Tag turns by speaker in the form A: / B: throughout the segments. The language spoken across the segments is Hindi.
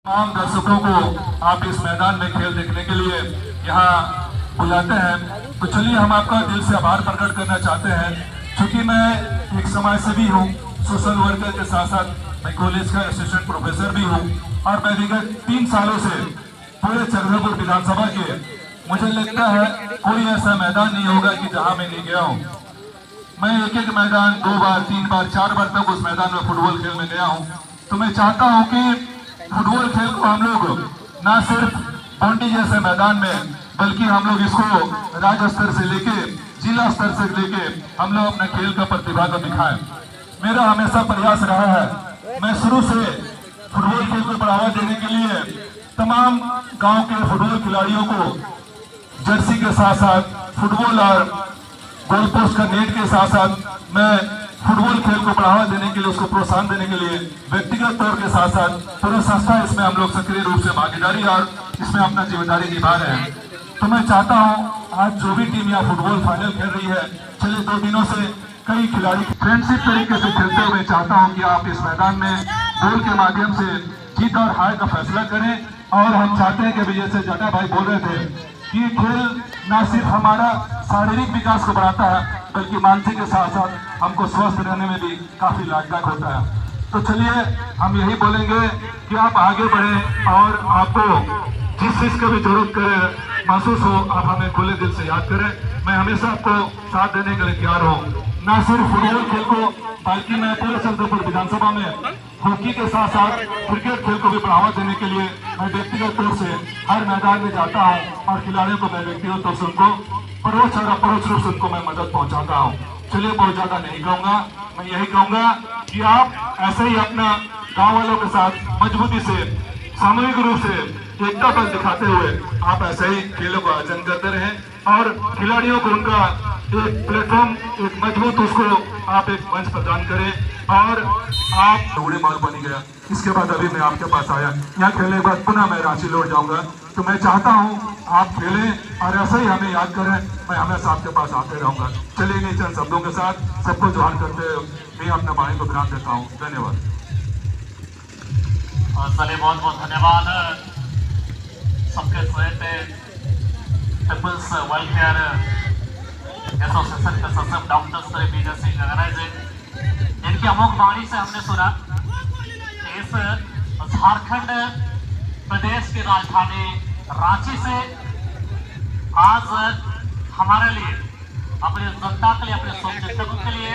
A: तमाम दर्शकों को आप इस मैदान में खेल देखने के लिए यहाँ बुलाते हैं, तो चलिए हम आपका दिल से आभार प्रकट करना चाहते हैं। क्योंकि मैं एक समाज सेवी हूँ, सोशल वर्कर के साथ साथ मैं कॉलेज का असिस्टेंट प्रोफेसर भी हूँ और मैं विगत 3 सालों से पूरे चक्रधरपुर विधानसभा के, मुझे लगता है कोई ऐसा मैदान नहीं होगा कि जहाँ मैं नहीं गया हूँ। मैं एक मैदान 2 बार 3 बार 4 बार तक उस मैदान में फुटबॉल खेलने गया हूँ। तो मैं चाहता हूँ कि फुटबॉल खेल को हम लोग न सिर्फ बाउंड्री जैसे मैदान में, बल्कि हम लोग इसको राज्य स्तर से लेके जिला स्तर से लेके हम लोग अपने खेल का प्रतिभा को दिखाएं। मेरा हमेशा प्रयास रहा है, मैं शुरू से फुटबॉल खेल को बढ़ावा देने के लिए तमाम गांव के फुटबॉल खिलाड़ियों को जर्सी के साथ साथ फुटबॉल और गोल पोस्ट का नेट के साथ साथ मैं फुटबॉल खेल को बढ़ावा देने के लिए, उसको प्रोत्साहन देने के लिए व्यक्तिगत तौर के साथ साथ पूरा संस्था इसमें हम लोग सक्रिय रूप से भागीदारी और इसमें अपना जिम्मेदारी निभा रहे हैं। तो मैं चाहता हूं आज जो भी टीम यहाँ फुटबॉल फाइनल खेल रही है, पिछले 2 दिनों से कई खिलाड़ी फ्रेंडशिप तरीके से खेलते हुए, चाहता हूँ कि आप इस मैदान में गोल के माध्यम से जीत और हार का फैसला करें। और हम चाहते हैं कि अभी जैसे जाटा भाई बोल रहे थे कि खेल न सिर्फ हमारा शारीरिक विकास को बढ़ाता है, बल्कि मानसिक के साथ साथ हमको स्वस्थ रहने में भी काफी लाभदायक होता है। तो चलिए हम यही बोलेंगे कि आप आगे बढ़ें और आपको जिस चीज का भी जरूरत करे महसूस हो, आप हमें खुले दिल से याद करें। मैं हमेशा आपको साथ देने के लिए तैयार हूँ। न सिर्फ फुटबॉल खेल को, बल्कि मैं पूरे चक्रधरपुर विधानसभा में हॉकी के साथ साथ क्रिकेट खेल को भी बढ़ावा देने के लिए मैं व्यक्तिगत तौर से हर मैदान में जाता हूँ और खिलाड़ियों को मैं व्यक्तिगत तौर से उनको परोक्ष और अपरोक्ष रूप से उनको मैं मदद पहुंचाता हूँ। चलिए बहुत ज्यादा नहीं कहूंगा, मैं यही कहूंगा कि आप ऐसे ही अपना गांव वालों के साथ मजबूती से, सामूहिक रूप से एकता बल दिखाते हुए आप ऐसे ही खेलों का आयोजन करते रहें और खिलाड़ियों को उनका एक प्लेटफॉर्म, एक मजबूत उसको आप एक मंच प्रदान करें। और आप उड़े मार बनी गया, इसके बाद अभी मैं आपके पास आया, यहाँ खेलने के बाद पुनः मैं रांची लौट जाऊंगा। तो मैं चाहता हूँ आप खेलें और ऐसे ही हमें याद करें, मैं हमेशा आपके पास आते रहूंगा। चलिए इन चंद शब्दों के साथ सबको जोहार करते हुए मैं अपने वाणी को विराम देता हूँ। धन्यवाद।
B: चलिए बहुत बहुत धन्यवाद सबके स्वेट पीपल्स वेलफेयर एसोसिएशन के सदस्य डॉक्टर श्री विजय सिंह गंगराय जी, जिनकी अमोघ वाणी से हमने सुना कि इस झारखंड प्रदेश की राजधानी रांची से आज हमारे लिए, अपनी जनता के लिए, अपने शुभचिंतकों के लिए,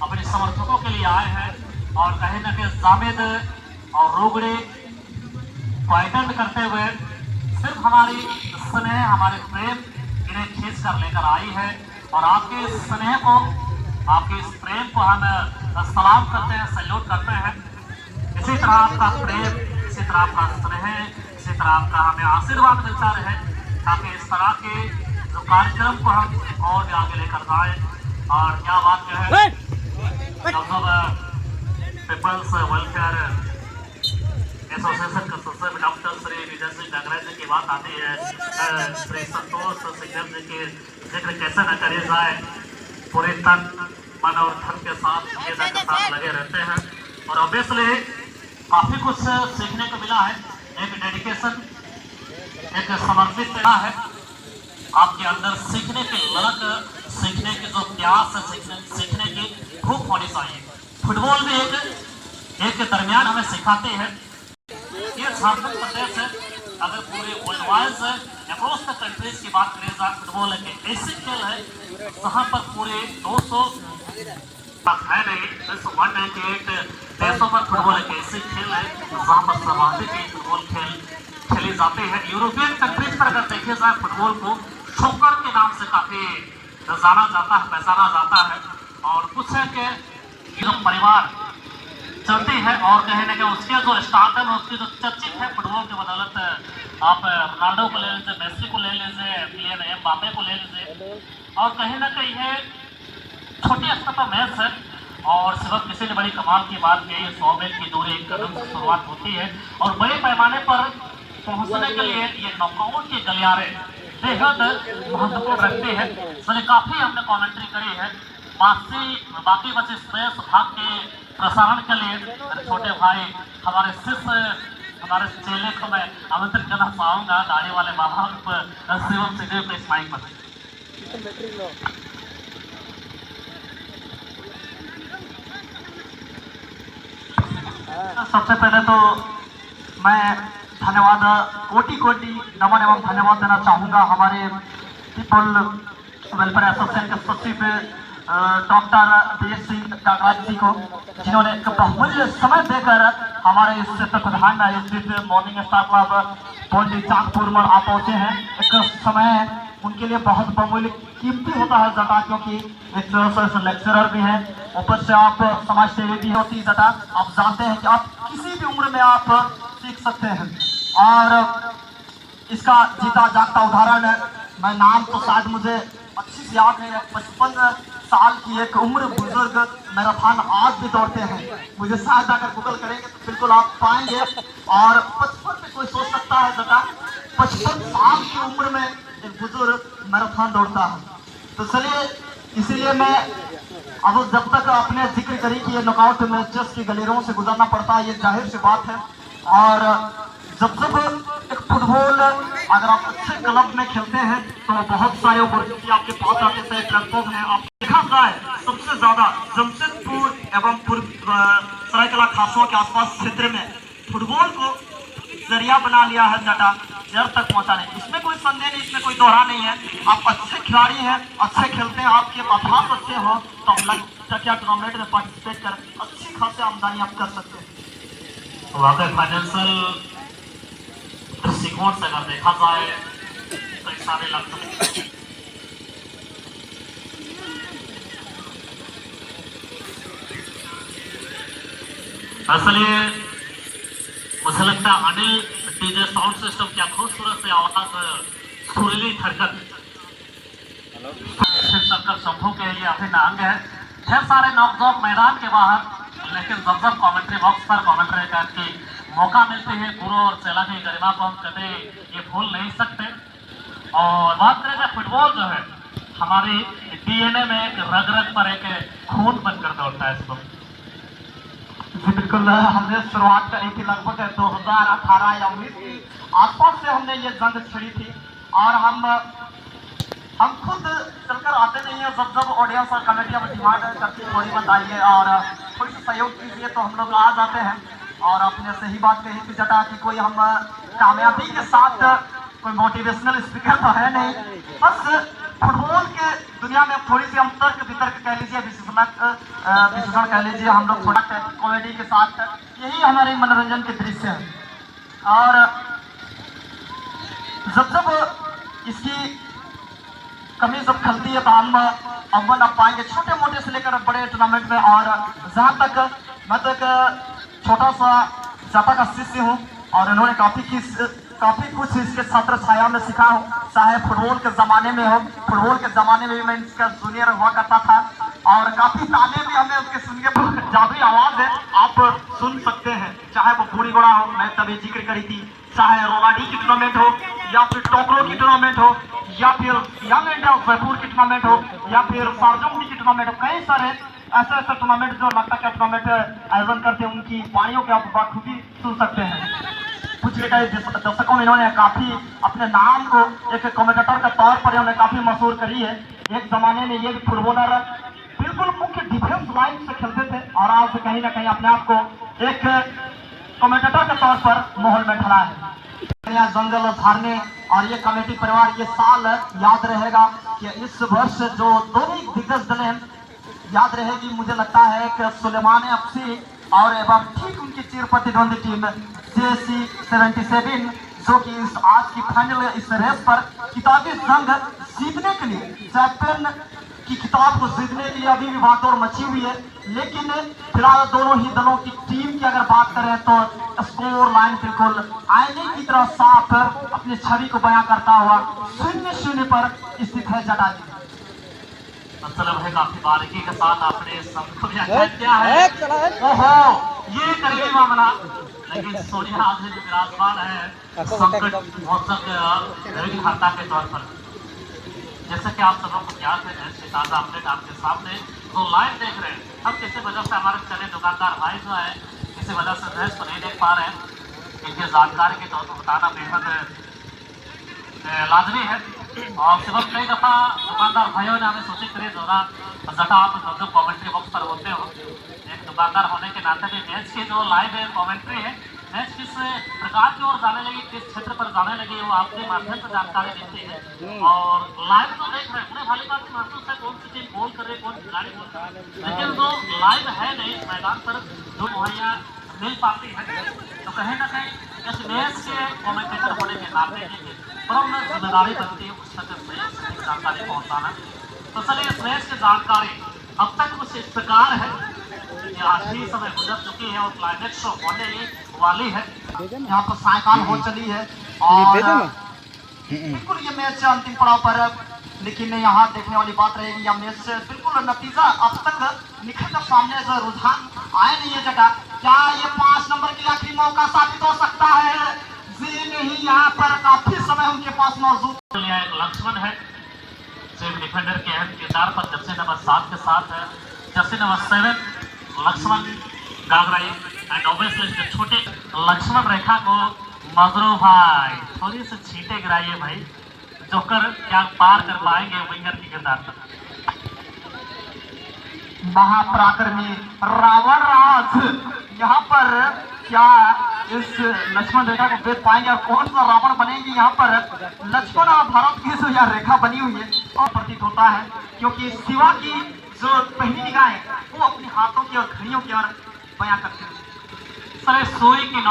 B: अपने समर्थकों के लिए आए हैं और कहीं न कहीं जावेद और रोगड़े को अटेंड करते हुए सिर्फ हमारी स्नेह, हमारे प्रेम इन्हें खींच कर लेकर आई है। और आपके इस स्नेह को, आपके इस प्रेम को हम सलाम करते हैं, सैल्यूट करते हैं। इसी तरह आपका प्रेम, इसी तरह आपका स्नेह, इसी तरह आपका हमें आशीर्वाद मिलता रहे, ताकि इस तरह के जो कार्यक्रम को हम और भी आगे लेकर जाए। और क्या बात है, जब पीपल्स वेलफेयर एसोसिएशन का सदस्य डॉक्टर श्री विजय सिंह गंगराय जी की बात आती है, श्री संतोष सिंह जी के जिक्र कैसे न करे जाए। पूरे तन मन और धन के साथ के साथ लगे रहते हैं और ऑब्वियसली काफी कुछ सीखने को मिला है। एक डेडिकेशन, एक समर्पित है आपके अंदर, सीखने की ललक, सीखने की जो प्यास है, सीखने की भूख होनी चाहिए। फुटबॉल भी एक के दरमियान हमें सिखाते हैं। ये झारखंड प्रदेश है, अगर पूरे world wise across the countries की बात करें, फुटबॉल एक ऐसी खेल है जहाँ पर पूरे 200 है नहीं 198 देशों पर फुटबॉल एक ऐसी खेल है जहाँ पर सर्वाधिक फुटबॉल खेली जाती है। यूरोपियन कंट्रीज पर अगर देखे जाए, फुटबॉल को शॉकर के नाम से काफी जाना जाता है, पहचाना जाता है। और कुछ है कि जो परिवार चलती है और कहीं ना कहीं उसके जो स्टार्टअप है, उसकी जो चर्चित है फुटबॉल की बदौलत, आप रोनाल्डो को ले लीजिए, मेसी को ले लीजिए, प्लेयर एम्बापे को ले लीजिए। और कहीं ना कहीं ये छोटे स्तर पर मैच है और सिर्फ किसी ने बड़ी कमाल की बात की, 100 मील की दूरी एक कदम से शुरुआत होती है और बड़े पैमाने पर पहुंचने के लिए ये नॉकआउट के गलियारे बेहद महत्वपूर्ण रखते हैं। इसलिए काफी हमने कमेंट्री करी है। बाकी बचे स्पेस भाग के प्रसारण के लिए छोटे भाई हमारे शिष्य हमारे चेले को मैं आमंत्रित करना चाहूंगा, दाढ़ी वाले बाबा शिवम सिंह को इस माइक पर। सबसे पहले तो मैं धन्यवाद कोटि कोटि नमन एवं धन्यवाद देना चाहूँगा हमारे पीपल वेलफेयर एसोसिएशन के सचिव डॉक्टर देश सिंह नागराज जी को, जिन्होंने एक बहुमूल्य समय देकर हमारे इस तत्वाधान में आयोजित morning star club Pondy Chandpur में आ पहुँचे हैं। एक समय उनके लिए बहुत बहुमूल्य कीमती होता है जटा, क्योंकि एक लेक्चरर भी हैं, ऊपर से आप समाज सेवी भी होती जटा। आप जानते हैं कि आप किसी भी उम्र में आप सीख सकते हैं, और इसका जीता जागता उदाहरण है। मैं नाम तो शायद मुझे अच्छी से याद नहीं है, 55 साल की एक उम्र बुजुर्ग मैराथन आज भी दौड़ते हैं। मुझे शायद अगर गूगल करेंगे तो बिल्कुल आप पाएंगे। और 55 में कोई सोच सकता है बेटा, 55 साल की उम्र में एक बुजुर्ग मैराथन दौड़ता है। तो चलिए, इसीलिए मैं अब जब तक अपने जिक्र करी कि ये नॉकआउट मैचेस की गलियों से गुजरना पड़ता है, ये जाहिर सी बात है। और जब एक फुटबॉल अगर आप अच्छे क्लब में खेलते हैं तो बहुत सारे अपॉर्चुनिटी आपके पास आते हैं, प्लेटफॉर्म है। आप देखा जाए सबसे ज्यादा जमशेदपुर एवं सरायकला खासों के आसपास क्षेत्र में फुटबॉल को जरिया बना लिया है जटा जड़ तक पहुंचाने। इसमें कोई संदेह नहीं, इसमें कोई दोहरा नहीं है। आप अच्छे खिलाड़ी हैं, अच्छे खेलते हैं, आपके अभ्यास अच्छे हो तो हम लग क्या टूर्नामेंट में पार्टिसिपेट कर अच्छी खासी आमदनी आप कर सकते हैं। वाकई फाइनेंशियल दृष्टिकोण से अगर देखा जाए तो सारे लगते हैं। इसलिए मुझे लगता है अनिल डीजे साउंड सिस्टम क्या खूबसूरत से आवाज सुरीली धड़कन शिव शंकर शंभू के ये अभिन्न अंग है। ढेर सारे नौजवान मैदान के बाहर, लेकिन जब कमेंट्री बॉक्स पर कमेंट्री करके मौका मिलते हैं, गुरु और चेला की गरिमा को हम कभी ये भूल नहीं सकते। और बात करें फुटबॉल जो है हमारी डीएनए में एक रग रग पर एक खून बनकर दौड़ता है इसको। जी बिल्कुल, हमने शुरुआत करी थी लगभग 2018 या 19 की आसपास से हमने ये जंग छिड़ी थी। और हम खुद चलकर आते नहीं है, जब ऑडियंस और कमेटियां डिमांड करती है थोड़ी बताइए और थोड़ी सी सहयोग कीजिए तो हम लोग आ जाते हैं। और आपने सही बात कही थी जटा कि कोई हम कामयाबी के साथ कोई मोटिवेशनल स्पीकर तो है नहीं, बस फुटबॉल के दुनिया में थोड़ी सी हम तर्क वितर्क कह लीजिए, विश्लेषण कह लीजिए, हम लोग थोड़ा कॉमेडी के साथ, यही हमारे मनोरंजन के दृश्य है। और जब इसकी कमी जब खलती है तो हम अव्वल अब पाएंगे छोटे मोटे से लेकर बड़े टूर्नामेंट में। और जहाँ तक मैं तो एक छोटा सा जाता का शिष्य हूँ और इन्होंने काफी कुछ इसके छत्र छाया में सीखा हूँ, चाहे फुटबॉल के जमाने में हो। फुटबॉल के जमाने में भी मैं इसका जूनियर हुआ करता था और काफी ताने भी हमें उसके सुन के जादुई आवाज है, आप सुन सकते हैं। चाहे वो बूढ़ी घोड़ा हो, मैं तभी जिक्र करी थी, चाहे रोलाडी की टूर्नामेंट हो या फिर टोकरो की टूर्नामेंट हो या फिर यंग इंडिया जयपुर की टूर्नामेंट हो या फिर सार्जोंगी की टूर्नामेंट हो, कई सारे ऐसे टूर्नामेंट जो लगता है टूर्नामेंट आयोजन करते हैं, उनकी वाणियों के आप बखूबी सुन सकते हैं। पिछले कई दशकों में इन्होंने काफी अपने नाम को एक कमेंटेटर के तौर पर इन्होंने काफी मशहूर करी है। एक जमाने में ये फुटबॉलर बिल्कुल मुख्य डिफेंस लाइन से खेलते थे और आज कहीं ना कहीं अपने आप को एक कमेंटेटर के तौर पर माहौल में ढला है। जंगल झारने और ये कमेटी परिवार ये साल याद रहेगा कि इस वर्ष जो दोनों दिग्गज दल हैं याद रहेगी, मुझे लगता है कि सुलेमान एफसी और एवं ठीक उनकी चिर प्रतिद्वंदी टीम JC 77 जो कि इस आज की फाइनल इस रेस पर किताबी जंग जीतने के लिए, चैंपियन की किताब को जीतने के लिए अभी भी भागदौड़ मची हुई है। लेकिन फिलहाल दोनों ही दलों की टीम की अगर बात करें तो स्कोर लाइन बिल्कुल आईने की तरह साफ अपनी छवि को बयां करता हुआ 0-0 पर स्थित है जटा जी। मतलब है काफी बारीकी के साथ आपने सबको क्या है। ओहो, ये करीबी मामला, लेकिन सोनिया आज जो विराजमान है संकट मौसम खाता के तौर पर, जैसे कि आप सबों को ज्ञात है, ताजा अपडेट आपके सामने जो लाइव देख रहे हैं। हम किसी वजह से हमारे चले दुकानदार भाई जो है किसी वजह से ड्रेस को नहीं देख पा रहे हैं, इनकी जानकारी के तौर पर बताना बेहद लाजमी है। और सिर्फ कई दफ़ा दुकानदार भाइयों ने हमें सूचित करे जोरा जगह आप जब कमेंट्री बॉक्स पर होते हो, एक दुकानदार होने के नाते भी मैच की जो लाइव कमेंट्री है, मैच किस प्रकार की ओर जाने लगी, किस क्षेत्र पर जाने लगी, वो आपके माध्यम से जानकारी देते हैं। और लाइव तो देख रहे हैं, भली बात महसूस है कौन सी टीम गोल कर रही, कौन खिलाड़ी गोल कर रहे, लेकिन जो लाइव है नहीं मैदान पर जो मुहैया मिल पाती है, तो कहीं ना कहीं इस मैच के कमेंटेटर होने के नाते प्रमुख जिम्मेदारी बनती है उस तक सही जानकारी पहुँचाना। तो चलिए इस मैच की जानकारी अब तक कुछ इस प्रकार है कि आखिरी समय गुजर चुकी है और क्लाइमेक्स शो होने ही वाली है।
C: यहाँ पर सायकाल हो चली है और बिल्कुल ये मैच अंतिम पड़ाव पर है। लेकिन यहाँ देखने वाली बात रहेगी, यह मैच बिल्कुल नतीजा अब तक निखर कर सामने से रुझान आए नहीं है जगह। क्या ये 5 नंबर के आखिरी मौका साबित हो सकता है? जी नहीं, यहाँ पर काफी समय उनके पास मौजूद।
B: एक लक्ष्मण है सेम डिफेंडर के अहम किरदार पर जर्सी नंबर 7 के साथ है jersey number 7 Laxman Gagrai and obviously छोटे लक्ष्मण रेखा को मजरू भाई थोड़ी सी छींटे गिराइए भाई, जोकर क्या पार कर पाएंगे विंगर के किरदार पर।
C: महापराक्रमी रावण राज यहाँ पर क्या इस लक्ष्मण रेखा को भेद पाएंगे और कौन सा रावण बनेंगे? यहाँ पर लक्ष्मण और भारत की जो यह रेखा बनी हुई है और प्रतीत होता है, क्योंकि शिवा की जो पहली निगाह है वो अपने हाथों की और घड़ियों की ओर बयां करती है।
B: सर सुई की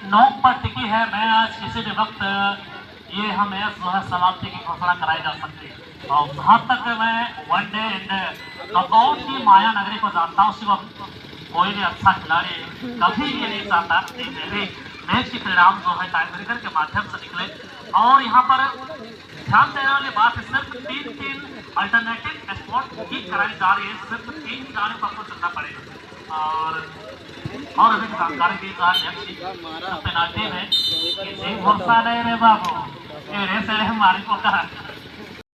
B: नोक पर टिकी है। मैं आज किसी भी वक्त ये हमें जो है समाप्ति की घोषणा कराई जा सकती है। और जहाँ तक मैं वनडे एंड नॉकआउट की माया नगरी को जानता हूँ, सिर्फ कोई भी अच्छा खिलाड़ी कभी ये नहीं चाहता कि मेरे मैच के परिणाम जो है टाइम ब्रेकर के माध्यम से निकले। और यहाँ पर ध्यान देने वाली बात है, सिर्फ 3 अल्टरनेटिव स्पॉट की कराई जा रही है, सिर्फ 3 खिलाड़ियों को आपको चलना पड़ेगा। और अभी जानकारी दी जा रही है पेनाल्टी में भरोसा नहीं रे बाबू, ये हमारी को कहा